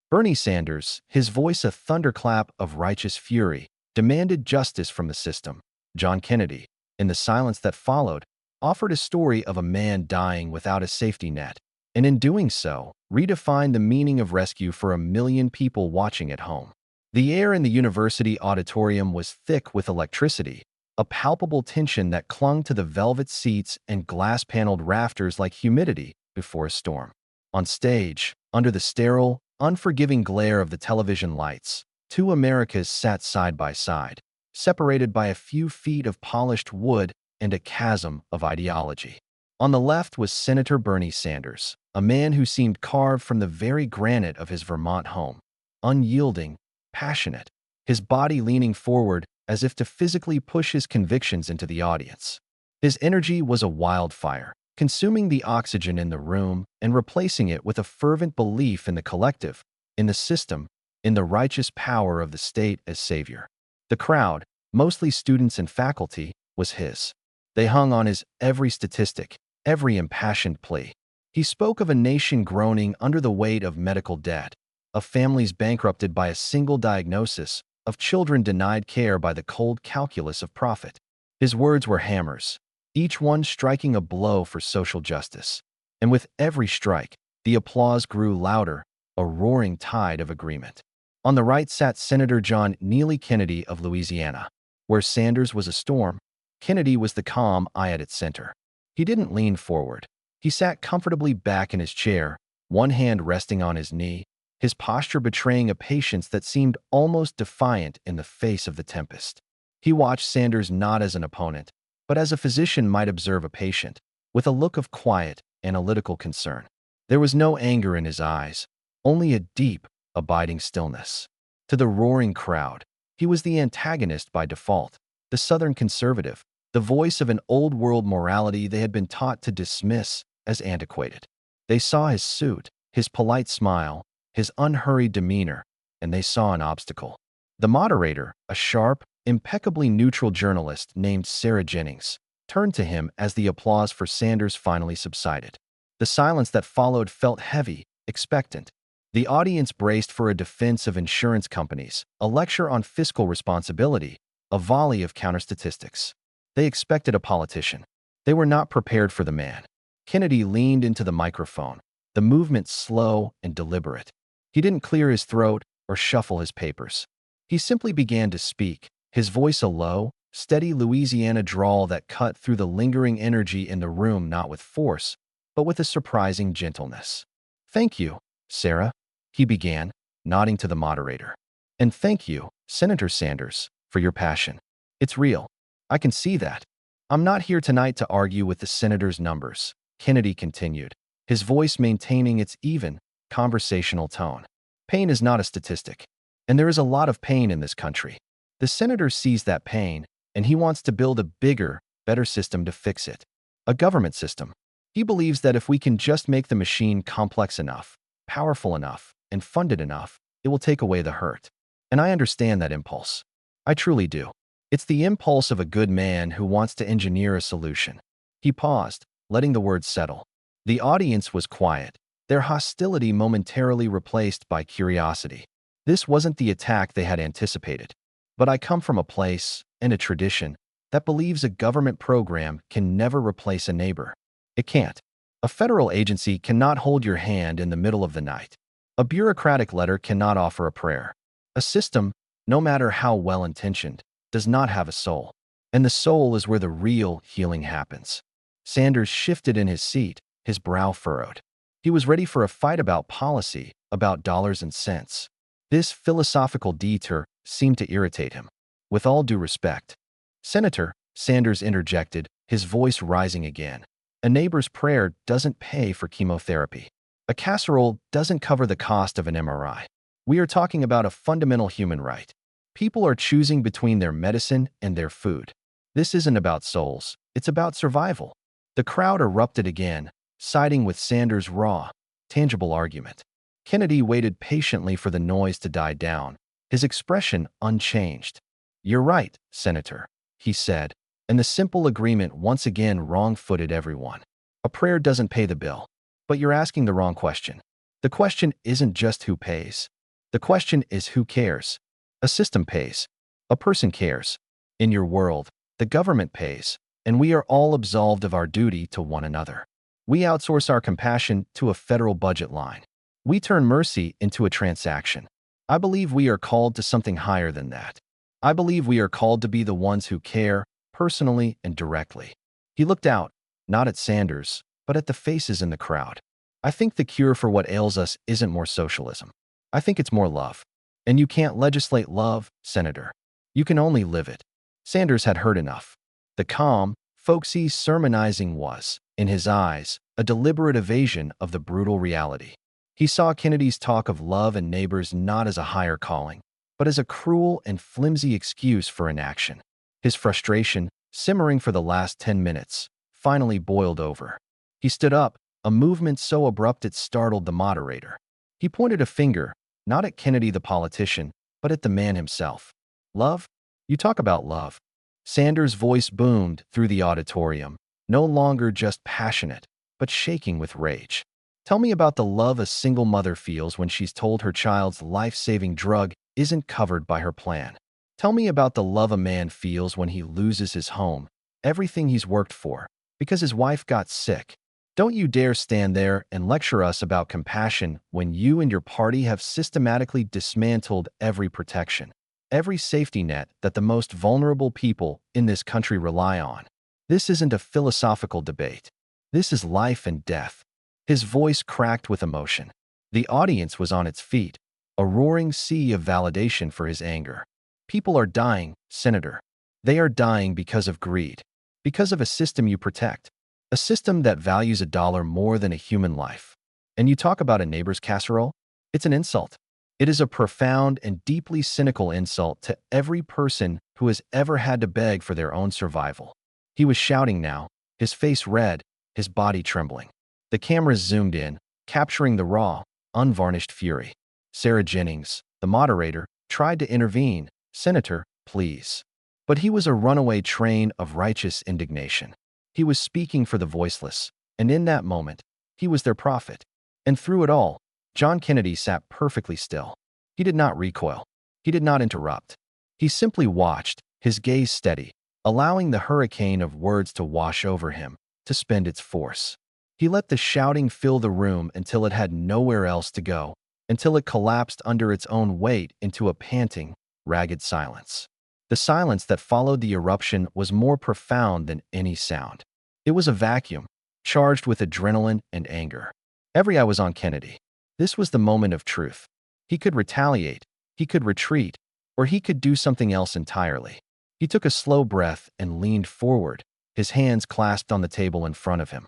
Bernie Sanders, his voice a thunderclap of righteous fury, demanded justice from the system. John Kennedy, in the silence that followed, offered a story of a man dying without a safety net, and in doing so, redefined the meaning of rescue for a million people watching at home. The air in the university auditorium was thick with electricity, a palpable tension that clung to the velvet seats and glass-paneled rafters like humidity before a storm. On stage, under the sterile, unforgiving glare of the television lights, two Americas sat side by side, separated by a few feet of polished wood and a chasm of ideology. On the left was Senator Bernie Sanders, a man who seemed carved from the very granite of his Vermont home, unyielding, passionate, his body leaning forward as if to physically push his convictions into the audience. His energy was a wildfire, consuming the oxygen in the room and replacing it with a fervent belief in the collective, in the system, in the righteous power of the state as savior. The crowd, mostly students and faculty, was his. They hung on his every statistic, every impassioned plea. He spoke of a nation groaning under the weight of medical debt, of families bankrupted by a single diagnosis, of children denied care by the cold calculus of profit. His words were hammers, each one striking a blow for social justice. And with every strike, the applause grew louder, a roaring tide of agreement. On the right sat Senator John Neely Kennedy of Louisiana. Where Sanders was a storm, Kennedy was the calm eye at its center. He didn't lean forward. He sat comfortably back in his chair, one hand resting on his knee, his posture betraying a patience that seemed almost defiant in the face of the tempest. He watched Sanders not as an opponent, but as a physician might observe a patient, with a look of quiet, analytical concern. There was no anger in his eyes, only a deep, abiding stillness. To the roaring crowd, he was the antagonist by default, the Southern conservative, the voice of an old-world morality they had been taught to dismiss as antiquated. They saw his suit, his polite smile, his unhurried demeanor, and they saw an obstacle. The moderator, a sharp, impeccably neutral journalist named Sarah Jennings, turned to him as the applause for Sanders finally subsided. The silence that followed felt heavy, expectant. The audience braced for a defense of insurance companies, a lecture on fiscal responsibility, a volley of counter-statistics. They expected a politician. They were not prepared for the man. Kennedy leaned into the microphone, the movement slow and deliberate. He didn't clear his throat or shuffle his papers. He simply began to speak, his voice a low, steady Louisiana drawl that cut through the lingering energy in the room not with force, but with a surprising gentleness. "Thank you, Sarah," he began, nodding to the moderator. "And thank you, Senator Sanders, for your passion. It's real. I can see that. I'm not here tonight to argue with the senator's numbers," Kennedy continued, his voice maintaining its even, conversational tone. "Pain is not a statistic, and there is a lot of pain in this country. The senator sees that pain, and he wants to build a bigger, better system to fix it. A government system. He believes that if we can just make the machine complex enough, powerful enough, and funded enough, it will take away the hurt. And I understand that impulse. I truly do. It's the impulse of a good man who wants to engineer a solution." He paused, letting the words settle. The audience was quiet, their hostility momentarily replaced by curiosity. This wasn't the attack they had anticipated. "But I come from a place, and a tradition, that believes a government program can never replace a neighbor. It can't. A federal agency cannot hold your hand in the middle of the night. A bureaucratic letter cannot offer a prayer. A system, no matter how well-intentioned, does not have a soul. And the soul is where the real healing happens." Sanders shifted in his seat, his brow furrowed. He was ready for a fight about policy, about dollars and cents. This philosophical detour seemed to irritate him. "With all due respect, Senator," Sanders interjected, his voice rising again, "a neighbor's prayer doesn't pay for chemotherapy. A casserole doesn't cover the cost of an MRI. We are talking about a fundamental human right. People are choosing between their medicine and their food. This isn't about souls, it's about survival." The crowd erupted again, siding with Sanders' raw, tangible argument. Kennedy waited patiently for the noise to die down, his expression unchanged. "You're right, Senator," he said, and the simple agreement once again wrong-footed everyone. "A prayer doesn't pay the bill. But you're asking the wrong question. The question isn't just who pays, The question is who cares? A system pays. A person cares. In your world, the government pays, and we are all absolved of our duty to one another. We outsource our compassion to a federal budget line. We turn mercy into a transaction. I believe we are called to something higher than that. I believe we are called to be the ones who care, personally and directly. He looked out, not at Sanders, but at the faces in the crowd. I think the cure for what ails us isn't more socialism. I think it's more love. And you can't legislate love, Senator. You can only live it. Sanders had heard enough. The calm, folksy sermonizing was, in his eyes, a deliberate evasion of the brutal reality. He saw Kennedy's talk of love and neighbors not as a higher calling, but as a cruel and flimsy excuse for inaction. His frustration, simmering for the last 10 minutes, finally boiled over. He stood up, a movement so abrupt it startled the moderator. He pointed a finger, not at Kennedy the politician, but at the man himself. Love? You talk about love. Sanders' voice boomed through the auditorium, no longer just passionate, but shaking with rage. Tell me about the love a single mother feels when she's told her child's life-saving drug isn't covered by her plan. Tell me about the love a man feels when he loses his home, everything he's worked for, because his wife got sick. Don't you dare stand there and lecture us about compassion when you and your party have systematically dismantled every protection, every safety net that the most vulnerable people in this country rely on. This isn't a philosophical debate. This is life and death. His voice cracked with emotion. The audience was on its feet, a roaring sea of validation for his anger. People are dying, Senator. They are dying because of greed, because of a system you protect, a system that values $1 more than a human life. And you talk about a neighbor's casserole? It's an insult. It is a profound and deeply cynical insult to every person who has ever had to beg for their own survival. He was shouting now, his face red, his body trembling. The cameras zoomed in, capturing the raw, unvarnished fury. Sarah Jennings, the moderator, tried to intervene. Senator, please. But he was a runaway train of righteous indignation. He was speaking for the voiceless, and in that moment, he was their prophet. And through it all, John Kennedy sat perfectly still. He did not recoil. He did not interrupt. He simply watched, his gaze steady, allowing the hurricane of words to wash over him, to spend its force. He let the shouting fill the room until it had nowhere else to go, until it collapsed under its own weight into a panting, ragged silence. The silence that followed the eruption was more profound than any sound. It was a vacuum, charged with adrenaline and anger. Every eye was on Kennedy. This was the moment of truth. He could retaliate, he could retreat, or he could do something else entirely. He took a slow breath and leaned forward, his hands clasped on the table in front of him.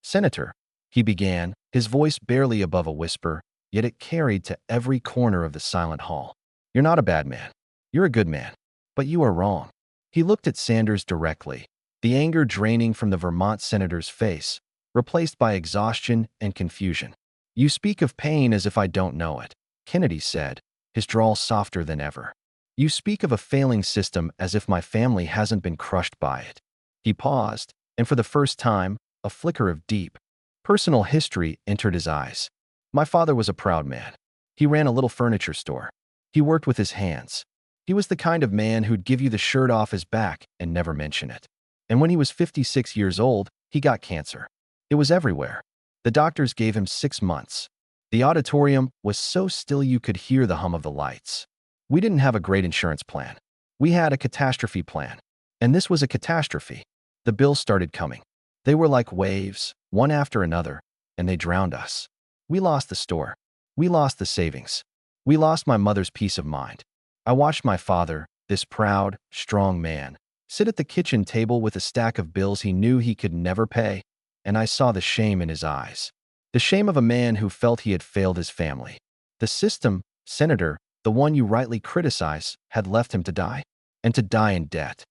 Senator, he began, his voice barely above a whisper, yet it carried to every corner of the silent hall. You're not a bad man. You're a good man. But you are wrong. He looked at Sanders directly, the anger draining from the Vermont senator's face, replaced by exhaustion and confusion. You speak of pain as if I don't know it, Kennedy said, his drawl softer than ever. You speak of a failing system as if my family hasn't been crushed by it. He paused, and for the first time, a flicker of deep, personal history entered his eyes. My father was a proud man. He ran a little furniture store. He worked with his hands. He was the kind of man who'd give you the shirt off his back and never mention it. And when he was 56 years old, he got cancer. It was everywhere. The doctors gave him 6 months. The auditorium was so still you could hear the hum of the lights. We didn't have a great insurance plan. We had a catastrophe plan. And this was a catastrophe. The bills started coming. They were like waves, one after another, and they drowned us. We lost the store. We lost the savings. We lost my mother's peace of mind. I watched my father, this proud, strong man, sit at the kitchen table with a stack of bills he knew he could never pay, and I saw the shame in his eyes. The shame of a man who felt he had failed his family. The system, Senator, the one you rightly criticize, had left him to die, and to die in debt.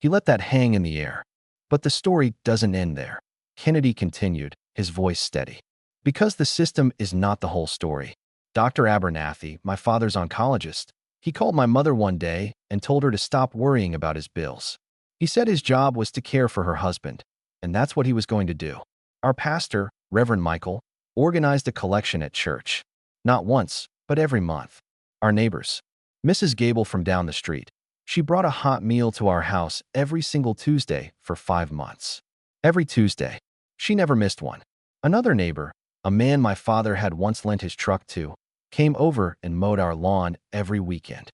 He let that hang in the air. But the story doesn't end there. Kennedy continued, his voice steady. Because the system is not the whole story. Dr. Abernathy, my father's oncologist, he called my mother one day and told her to stop worrying about his bills. He said his job was to care for her husband, and that's what he was going to do. Our pastor, Reverend Michael, organized a collection at church. Not once, but every month. Our neighbors. Mrs. Gable from down the street. She brought a hot meal to our house every single Tuesday for 5 months. Every Tuesday. She never missed one. Another neighbor, a man my father had once lent his truck to, came over and mowed our lawn every weekend.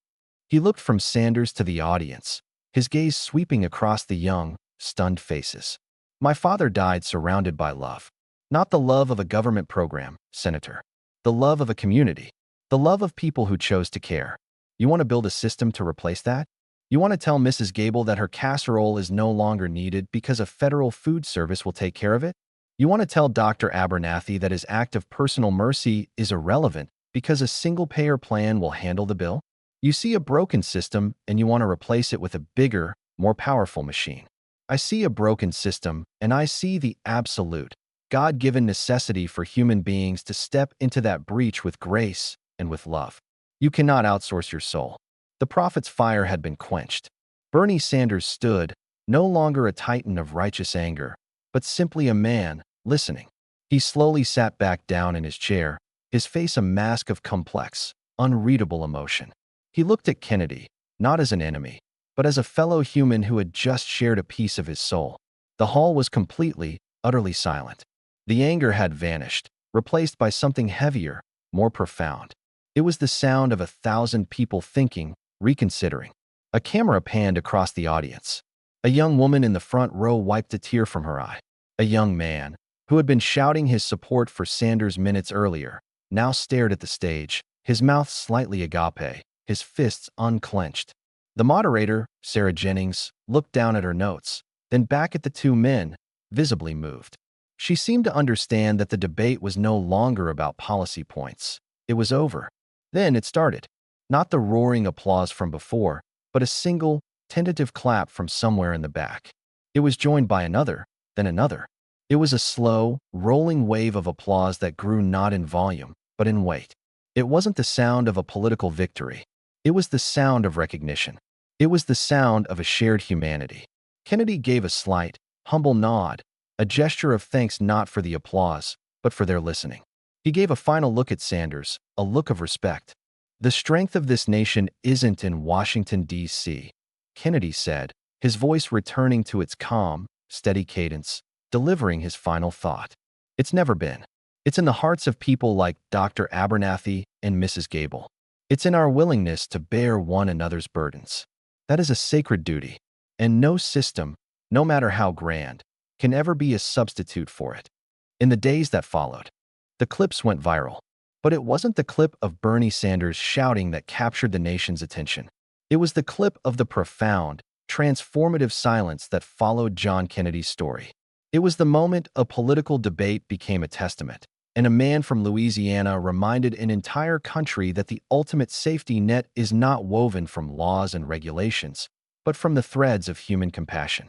He looked from Sanders to the audience, his gaze sweeping across the young, stunned faces. My father died surrounded by love. Not the love of a government program, Senator. The love of a community. The love of people who chose to care. You want to build a system to replace that? You want to tell Mrs. Gable that her casserole is no longer needed because a federal food service will take care of it? You want to tell Dr. Abernathy that his act of personal mercy is irrelevant because a single-payer plan will handle the bill? You see a broken system and you want to replace it with a bigger, more powerful machine. I see a broken system and I see the absolute, God-given necessity for human beings to step into that breach with grace and with love. You cannot outsource your soul. The prophet's fire had been quenched. Bernie Sanders stood, no longer a titan of righteous anger, but simply a man, listening. He slowly sat back down in his chair, his face a mask of complex, unreadable emotion. He looked at Kennedy, not as an enemy, but as a fellow human who had just shared a piece of his soul. The hall was completely, utterly silent. The anger had vanished, replaced by something heavier, more profound. It was the sound of 1,000 people thinking, reconsidering. A camera panned across the audience. A young woman in the front row wiped a tear from her eye. A young man, who had been shouting his support for Sanders minutes earlier, now stared at the stage, his mouth slightly agape, his fists unclenched. The moderator, Sarah Jennings, looked down at her notes, then back at the two men, visibly moved. She seemed to understand that the debate was no longer about policy points. It was over. Then it started. Not the roaring applause from before, but a single, tentative clap from somewhere in the back. It was joined by another, then another. It was a slow, rolling wave of applause that grew not in volume, but in weight. It wasn't the sound of a political victory. It was the sound of recognition. It was the sound of a shared humanity. Kennedy gave a slight, humble nod, a gesture of thanks not for the applause, but for their listening. He gave a final look at Sanders, a look of respect. The strength of this nation isn't in Washington, D.C., Kennedy said, his voice returning to its calm, steady cadence, delivering his final thought. It's never been. It's in the hearts of people like Dr. Abernathy and Mrs. Gable. It's in our willingness to bear one another's burdens. That is a sacred duty, and no system, no matter how grand, can ever be a substitute for it. In the days that followed, the clips went viral. But it wasn't the clip of Bernie Sanders shouting that captured the nation's attention. It was the clip of the profound, transformative silence that followed John Kennedy's story. It was the moment a political debate became a testament, and a man from Louisiana reminded an entire country that the ultimate safety net is not woven from laws and regulations, but from the threads of human compassion.